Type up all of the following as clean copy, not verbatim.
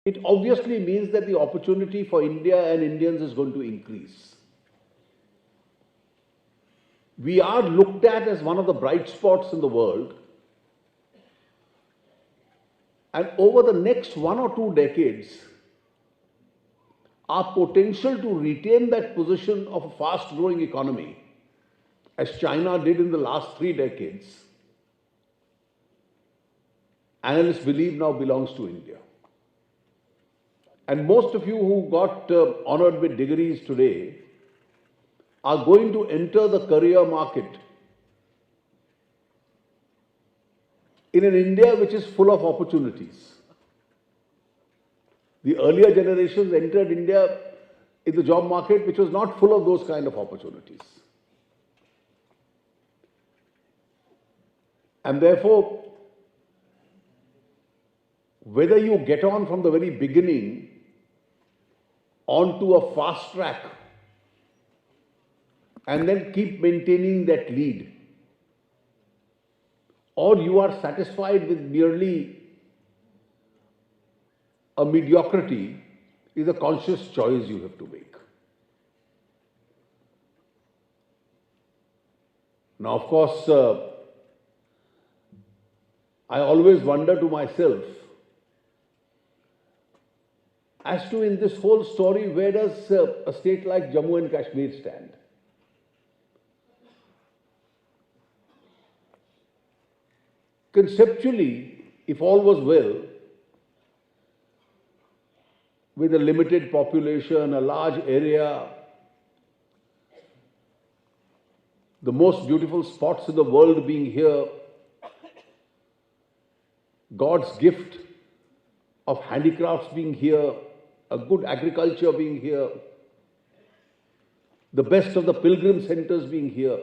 it obviously means that the opportunity for India and Indians is going to increase. We are looked at as one of the bright spots in the world. And over the next 1 or 2 decades, our potential to retain that position of a fast-growing economy, as China did in the last 3 decades, analysts believe now belongs to India. And most of you who got honored with degrees today are going to enter the career market in an India which is full of opportunities. The earlier generations entered India in the job market which was not full of those kind of opportunities. And therefore, whether you get on from the very beginning onto a fast track and then keep maintaining that lead, or you are satisfied with merely a mediocrity, is a conscious choice you have to make. Now, of course, I always wonder to myself as to, in this whole story, where does a state like Jammu and Kashmir stand? Conceptually, if all was well, with a limited population, a large area, the most beautiful spots in the world being here, God's gift of handicrafts being here, a good agriculture being here, the best of the pilgrim centers being here,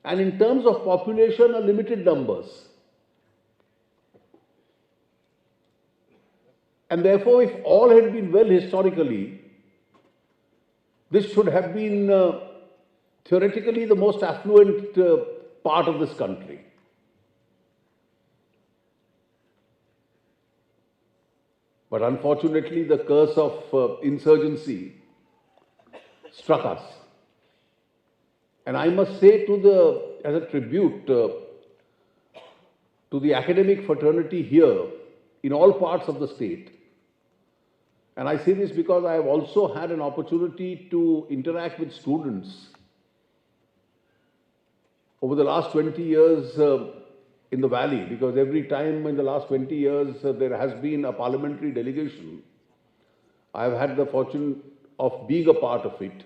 and in terms of population, a limited numbers. And therefore, if all had been well historically, this should have been theoretically the most affluent part of this country. But unfortunately, the curse of insurgency struck us. And I must say, as a tribute to the academic fraternity here in all parts of the state, and I say this because I have also had an opportunity to interact with students over the last 20 years in the valley, because every time in the last 20 years there has been a parliamentary delegation. I have had the fortune of being a part of it.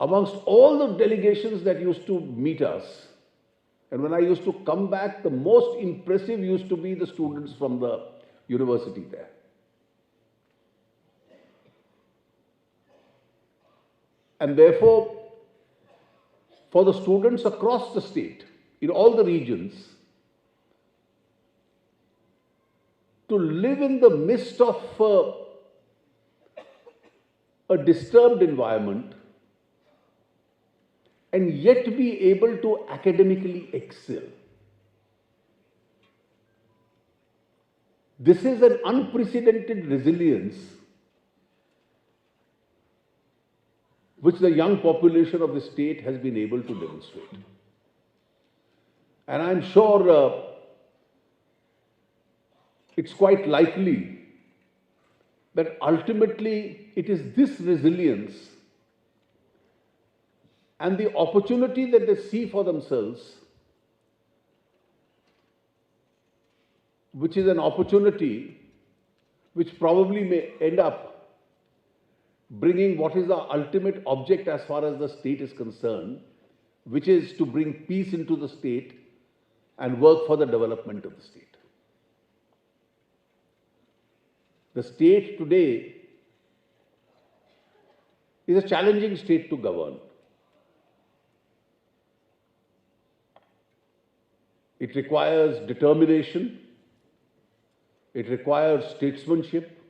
Amongst all the delegations that used to meet us, and when I used to come back, the most impressive used to be the students from the university there. And therefore, for the students across the state, in all the regions, to live in the midst of a disturbed environment and yet be able to academically excel. This is an unprecedented resilience which the young population of the state has been able to demonstrate. And I'm sure it's quite likely that ultimately it is this resilience and the opportunity that they see for themselves, which is an opportunity which probably may end up bringing what is the ultimate object as far as the state is concerned, which is to bring peace into the state and work for the development of the state. The state today is a challenging state to govern. It requires determination, it requires statesmanship,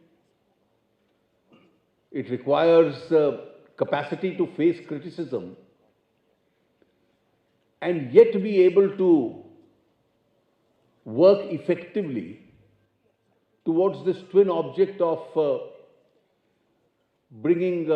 it requires capacity to face criticism and yet be able to work effectively towards this twin object of bringing